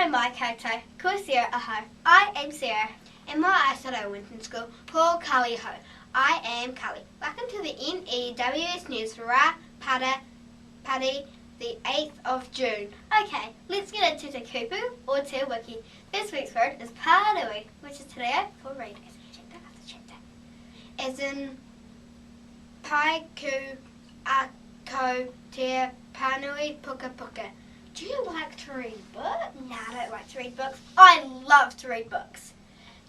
mai koutou, ko Sarah ahau. I am Sarah. And my I Winton School, ko Carlie ho. I am Carlie. Welcome to the N.E.W.S news ra Pari the 8th of June. Okay, let's get into the kupu or te wiki. This week's word is par-nui, which is today for read as a chapter. As in pai ku ahau te pānui pukapuka. Do you like to read books? No, I don't like to read books. I love to read books.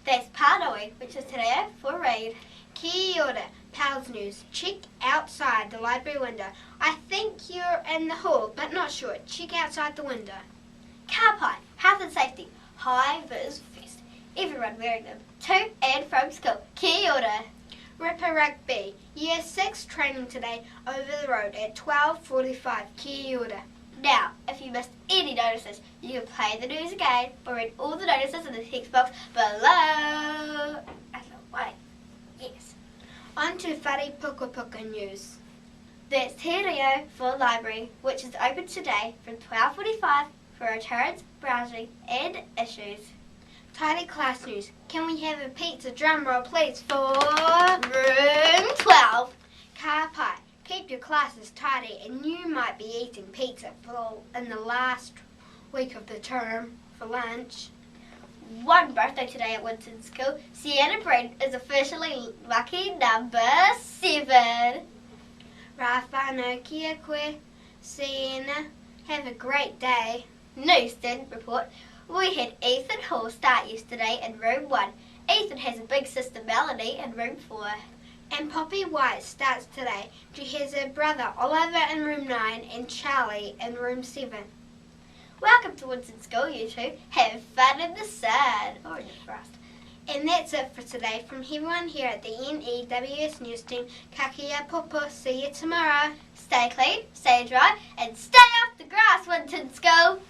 That's par-nui, which is today for read. Kia ora, pals news. Check outside the library window. I think you're in the hall, but not sure. Check outside the window. Ka pai, health and safety. Hi, VIZ VESTS. Everyone wearing them to and from school. Kia ora. Rippa Rugby Y6 training today over the road at 12:45. Kia ora. Now, if you missed any notices, you can play the news again or read all the notices in the text box below. Wait, yes. On to whare pukapuka news. That's Te Reo for library, which is open today from 12:45 for returns, browsing and issues. Tidy class news. Can we have a pizza drum roll please for room 12? Ka pai. Keep your classes tidy and you might be eating pizza in the last week of the term for lunch. One birthday today at WINTON School. Sienna Brent is officially lucky number 7. Ra whānau kia koe, Sienna. Have a great day. New student report. We had Ethan Hall start yesterday in room 1. Ethan has a big sister Melanie in room 4. And Poppy White starts today. She has her brother Oliver in room 9 and Charlie in room 7. Welcome to WINTON School, you two. Have fun in the sun. Or in the frost. And that's it for today from everyone here at the N.E.W.S news team. Ka kia popo. See you tomorrow. Stay clean, stay dry, and stay off the grass, WINTON School.